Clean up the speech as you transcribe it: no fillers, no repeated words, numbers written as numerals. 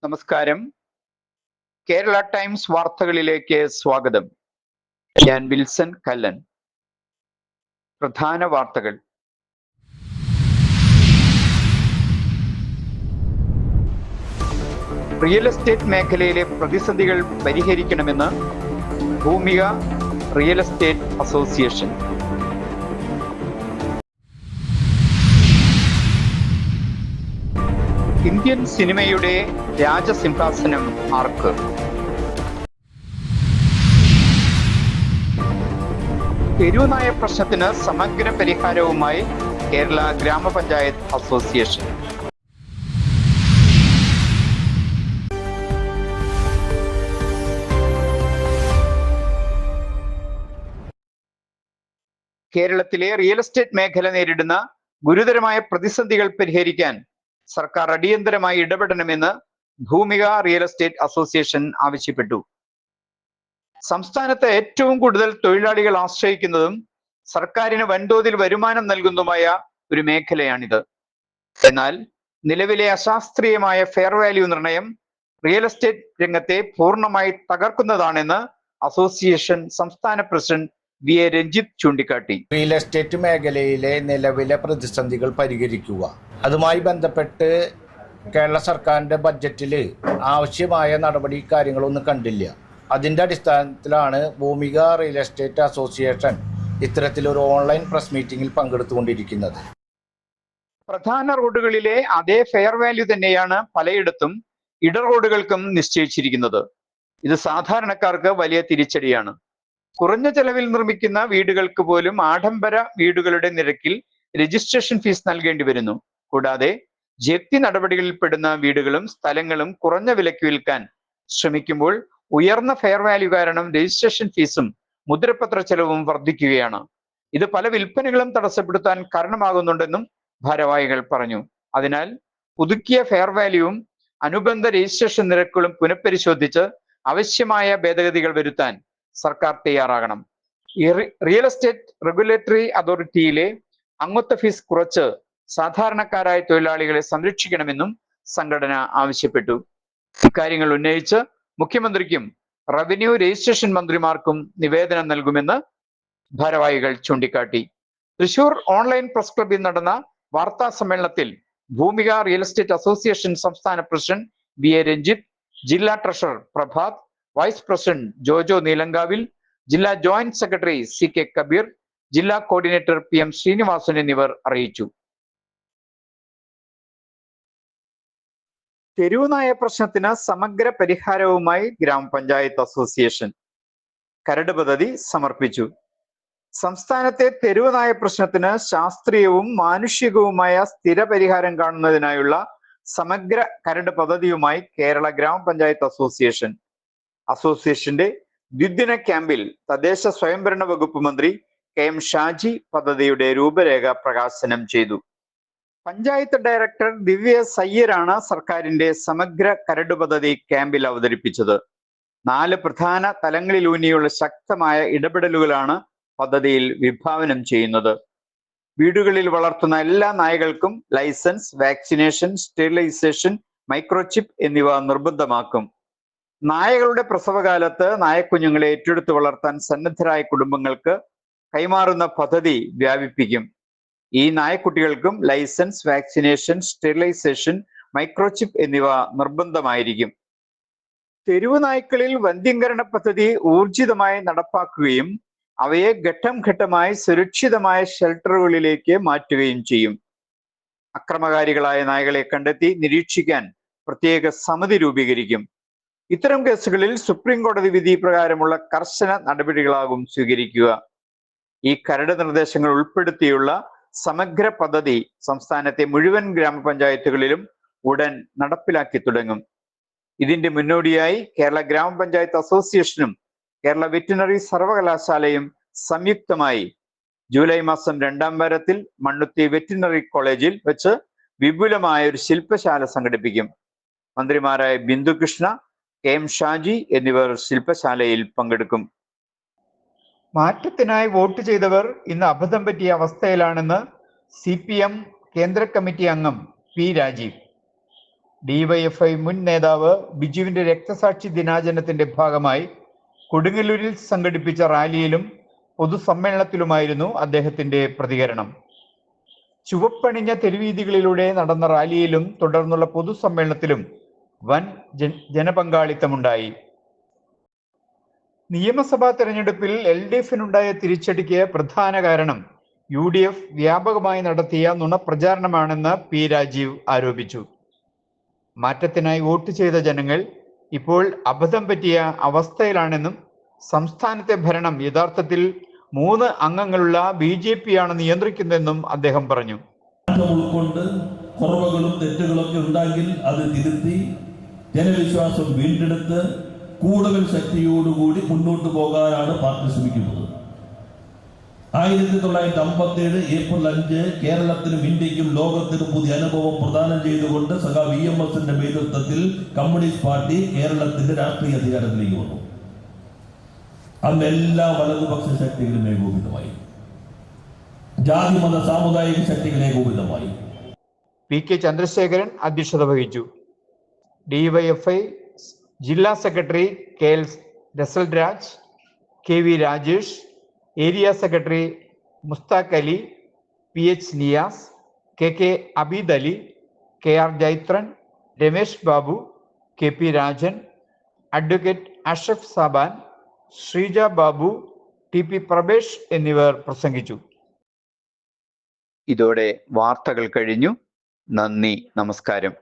നമസ്കാരം. കേരള ടൈംസ് വാർത്തകളിലേക്ക് സ്വാഗതം. ഞാൻ വിൽസൺ കല്ലൻ. പ്രധാന വാർത്തകൾ. റിയൽ എസ്റ്റേറ്റ് മേഖലയിലെ പ്രതിസന്ധികൾ പരിഹരിക്കണമെന്ന് ഭൂമിക റിയൽ എസ്റ്റേറ്റ് അസോസിയേഷൻ. ഇന്ത്യൻ സിനിമയുടെ രാജസിംഹാസനം ആർക്ക്? തെരുവുനായ പ്രശ്നത്തിന് സമഗ്ര പരിഹാരവുമായി കേരള ഗ്രാമപഞ്ചായത്ത് അസോസിയേഷൻ. കേരളത്തിലെ റിയൽ എസ്റ്റേറ്റ് മേഖല നേരിടുന്ന ഗുരുതരമായ പ്രതിസന്ധികൾ പരിഹരിക്കാൻ സർക്കാർ അടിയന്തരമായി ഇടപെടണമെന്ന് ഭൂമിക റിയൽ എസ്റ്റേറ്റ് അസോസിയേഷൻ ആവശ്യപ്പെട്ടു. സംസ്ഥാനത്ത് ഏറ്റവും കൂടുതൽ തൊഴിലാളികൾ ആശ്രയിക്കുന്നതും സർക്കാരിന് വൻതോതിൽ വരുമാനം നൽകുന്നതുമായ ഒരു മേഖലയാണിത്. എന്നാൽ നിലവിലെ അശാസ്ത്രീയമായ ഫെയർ വാല്യൂ നിർണയം റിയൽ എസ്റ്റേറ്റ് രംഗത്തെ പൂർണ്ണമായി തകർക്കുന്നതാണെന്ന് അസോസിയേഷൻ സംസ്ഥാന പ്രസിഡന്റ് വി എ രഞ്ജിത്ത് ചൂണ്ടിക്കാട്ടി. റിയൽ എസ്റ്റേറ്റ് മേഖലയിലെ നിലവിലെ പ്രതിസന്ധികൾ പരിഹരിക്കുക, അതുമായി ബന്ധപ്പെട്ട് കേരള സർക്കാരിൻ്റെ ബഡ്ജറ്റിൽ ആവശ്യമായ നടപടി കാര്യങ്ങളൊന്നും കണ്ടില്ല. അതിൻ്റെ അടിസ്ഥാനത്തിലാണ് ഭൂമിക റിയൽ എസ്റ്റേറ്റ് അസോസിയേഷൻ ഇത്തരത്തിലൊരു ഓൺലൈൻ പ്രസ് മീറ്റിംഗിൽ പങ്കെടുത്തുകൊണ്ടിരിക്കുന്നത്. പ്രധാന റോഡുകളിലെ അതേ ഫെയർ വാല്യൂ തന്നെയാണ് പലയിടത്തും ഇട റോഡുകൾക്കും നിശ്ചയിച്ചിരിക്കുന്നത്. ഇത് സാധാരണക്കാർക്ക് വലിയ തിരിച്ചടിയാണ്. കുറഞ്ഞ ചെലവിൽ നിർമ്മിക്കുന്ന വീടുകൾക്ക് പോലും ആഡംബര വീടുകളുടെ നിരക്കിൽ രജിസ്ട്രേഷൻ ഫീസ് നൽകേണ്ടി വരുന്നു. കൂടാതെ ജപ്തി നടപടികളിൽ പെടുന്ന വീടുകളും സ്ഥലങ്ങളും കുറഞ്ഞ വിലയ്ക്ക് വിൽക്കാൻ ശ്രമിക്കുമ്പോൾ ഉയർന്ന ഫെയർ വാല്യൂ കാരണം രജിസ്ട്രേഷൻ ഫീസും മുദ്രപത്ര ചെലവും വർദ്ധിക്കുകയാണ്. ഇത് പല വിൽപ്പനകളും തടസ്സപ്പെടുത്താൻ കാരണമാകുന്നുണ്ടെന്നും ഭാരവാഹികൾ പറഞ്ഞു. അതിനാൽ പുതുക്കിയ ഫെയർ വാല്യൂവും അനുബന്ധ രജിസ്ട്രേഷൻ നിരക്കുകളും പുനഃപരിശോധിച്ച് ആവശ്യമായ ഭേദഗതികൾ വരുത്താൻ സർക്കാർ തയ്യാറാകണം. റിയൽ എസ്റ്റേറ്റ് റെഗുലേറ്ററി അതോറിറ്റിയിലെ അംഗത്വ ഫീസ് കുറച്ച് സാധാരണക്കാരായ തൊഴിലാളികളെ സംരക്ഷിക്കണമെന്നും സംഘടന ആവശ്യപ്പെട്ടു. ഇക്കാര്യങ്ങൾ ഉന്നയിച്ച് മുഖ്യമന്ത്രിക്കും റവന്യൂ രജിസ്ട്രേഷൻ മന്ത്രിമാർക്കും നിവേദനം നൽകുമെന്ന് ഭാരവാഹികൾ ചൂണ്ടിക്കാട്ടി. തൃശൂർ ഓൺലൈൻ പ്രസ് ക്ലബിൽ നടന്ന വാർത്താ സമ്മേളനത്തിൽ ഭൂമിക റിയൽ എസ്റ്റേറ്റ് അസോസിയേഷൻ സംസ്ഥാന പ്രസിഡന്റ് വി എ രഞ്ജിത്ത്, ജില്ലാ treasurer Prabhath, vice president Jojo Neelankavil, ജില്ലാ joint secretary C K Kabeer, ജില്ലാ കോർഡിനേറ്റർ പി എം ശ്രീനിവാസൻ എന്നിവർ അറിയിച്ചു. തെരുവുനായ പ്രശ്നത്തിന് സമഗ്ര പരിഹാരവുമായി ഗ്രാമപഞ്ചായത്ത് അസോസിയേഷൻ കരട് പദ്ധതി സമർപ്പിച്ചു. സംസ്ഥാനത്തെ തെരുവുനായ പ്രശ്നത്തിന് ശാസ്ത്രീയവും മാനുഷികവുമായ സ്ഥിര പരിഹാരം കാണുന്നതിനായുള്ള സമഗ്ര കരട് പദ്ധതിയുമായി കേരള ഗ്രാമപഞ്ചായത്ത് അസോസിയേഷന്റെ ദ്വിദിന ക്യാമ്പിൽ തദ്ദേശ സ്വയംഭരണ വകുപ്പ് മന്ത്രി കെ എം ഷാജി പദ്ധതിയുടെ രൂപരേഖ പ്രകാശനം ചെയ്തു. പഞ്ചായത്ത് ഡയറക്ടർ ദിവ്യ സയ്യരാണ് സർക്കാരിന്റെ സമഗ്ര കരട് പദ്ധതി ക്യാമ്പിൽ അവതരിപ്പിച്ചത്. 4 പ്രധാന തലങ്ങളിലൂന്നിയുള്ള ശക്തമായ ഇടപെടലുകളാണ് പദ്ധതിയിൽ വിഭാവനം ചെയ്യുന്നത്. വീടുകളിൽ വളർത്തുന്ന എല്ലാ നായകൾക്കും ലൈസൻസ്, വാക്സിനേഷൻ, സ്റ്റെറിലൈസേഷൻ, മൈക്രോചിപ്പ് എന്നിവ നിർബന്ധമാക്കും. നായകളുടെ പ്രസവകാലത്ത് നായക്കുഞ്ഞുങ്ങളെ ഏറ്റെടുത്ത് വളർത്താൻ സന്നദ്ധരായ കുടുംബങ്ങൾക്ക് കൈമാറുന്ന പദ്ധതി വ്യാപിപ്പിക്കും. ഈ നായക്കുട്ടികൾക്കും ലൈസൻസ്, വാക്സിനേഷൻ, സ്റ്റെറിലൈസേഷൻ, മൈക്രോചിപ്പ് എന്നിവ നിർബന്ധമായിരിക്കും. തെരുവു നായ്ക്കളിൽ വന്ധ്യംകരണ പദ്ധതി ഊർജിതമായി നടപ്പാക്കുകയും അവയെ ഘട്ടം ഘട്ടമായി സുരക്ഷിതമായ ഷെൽട്ടറുകളിലേക്ക് മാറ്റുകയും ചെയ്യും. അക്രമകാരികളായ നായകളെ കണ്ടെത്തി നിരീക്ഷിക്കാൻ പ്രത്യേക സമിതി രൂപീകരിക്കും. ഇത്തരം കേസുകളിൽ സുപ്രീം കോടതി വിധി പ്രകാരമുള്ള കർശന നടപടികളാകും സ്വീകരിക്കുക. ഈ കരട് നിർദ്ദേശങ്ങൾ ഉൾപ്പെടുത്തിയുള്ള സമഗ്ര പദ്ധതി സംസ്ഥാനത്തെ മുഴുവൻ ഗ്രാമപഞ്ചായത്തുകളിലും ഉടൻ നടപ്പിലാക്കി തുടങ്ങും. ഇതിന്റെ മുന്നോടിയായി കേരള ഗ്രാമപഞ്ചായത്ത് അസോസിയേഷനും കേരള വെറ്റിനറി സർവകലാശാലയും സംയുക്തമായി ജൂലൈ മാസം 2-ാം വാരത്തിൽ മണ്ണുത്തി വെറ്റിനറി കോളേജിൽ വെച്ച് വിപുലമായ ഒരു ശില്പശാല സംഘടിപ്പിക്കും. മന്ത്രിമാരായ ബിന്ദു കൃഷ്ണ, കെ എം ഷാജി എന്നിവർ ശില്പശാലയിൽ പങ്കെടുക്കും. മാറ്റത്തിനായി വോട്ട് ചെയ്തവർ ഇന്ന് അബദ്ധം പറ്റിയ അവസ്ഥയിലാണെന്ന് CPM കേന്ദ്ര കമ്മിറ്റി അംഗം പി രാജീവ്. ഡിവൈഎഫ്ഐ മുൻ നേതാവ് ബിജുവിന്റെ രക്തസാക്ഷി ദിനാചരണത്തിന്റെ ഭാഗമായി കൊടുങ്ങല്ലൂരിൽ സംഘടിപ്പിച്ച റാലിയിലും പൊതുസമ്മേളനത്തിലുമായിരുന്നു അദ്ദേഹത്തിന്റെ പ്രതികരണം. ചുവപ്പണിഞ്ഞ തെരുവീതികളിലൂടെ നടന്ന റാലിയിലും തുടർന്നുള്ള പൊതുസമ്മേളനത്തിലും വൻ ജനപങ്കാളിത്തമുണ്ടായി. നിയമസഭാ തെരഞ്ഞെടുപ്പിൽ LDFിനുണ്ടായ തിരിച്ചടിക്ക് പ്രധാന കാരണം UDF വ്യാപകമായി നടത്തിയ നുണപ്രചാരണമാണെന്ന് P. രാജീവ് ആരോപിച്ചു. മാറ്റത്തിനായി വോട്ട് ചെയ്ത ജനങ്ങൾ ഇപ്പോൾ അബദ്ധം പറ്റിയ അവസ്ഥയിലാണെന്നും സംസ്ഥാനത്തെ ഭരണം യഥാർത്ഥത്തിൽ 3 അംഗങ്ങളുള്ള BJP ആണ് നിയന്ത്രിക്കുന്നതെന്നും അദ്ദേഹം പറഞ്ഞു. ഉൾക്കൊണ്ട് കുറവുകളും തെറ്റുകളൊക്കെ ഉണ്ടെങ്കിൽ അത് തിരുത്തി ജനവിശ്വാസം വീണ്ടെടുത്ത് കൂടുതൽ ശക്തിയോടുകൂടി മുന്നോട്ട് പോകാനാണ് പാർട്ടി ശ്രമിക്കുന്നത്. 1957 ഏപ്രിൽ 5 കേരളത്തിനും ഇന്ത്യക്കും ലോകത്തിനും പുതിയ അനുഭവം പ്രദാനം ചെയ്തുകൊണ്ട് സഖാ VMSന്റെ നേതൃത്വത്തിൽ കമ്മ്യൂണിസ്റ്റ് പാർട്ടി കേരളത്തിന്റെ രാഷ്ട്രീയ അധികാരത്തിലേക്ക് വന്നു. അന്ന് എല്ലാ വലതുപക്ഷ ശക്തികളും ഏകോപിതമായി, ജാതി മത സാമുദായിക ശക്തികൾ ഏകോപിതമായി. PK ചന്ദ്രശേഖരൻ അധ്യക്ഷത വഹിച്ചു. DYFI ജില്ലാ secretary KL Rasalraj, KV Rajesh, area secretary Musthaq Ali, PH Niyas, KK Abeed Ali, KR Jaithran, Ramesh Babu, KP Rajan, advocate Ashraf Saban, Sreeja Babu, TP Prabhesh എന്നിവർ പ്രസംഗിച്ചു. ഇതോടെ വാർത്തകൾ കഴിഞ്ഞു. നന്ദി, നമസ്കാരം.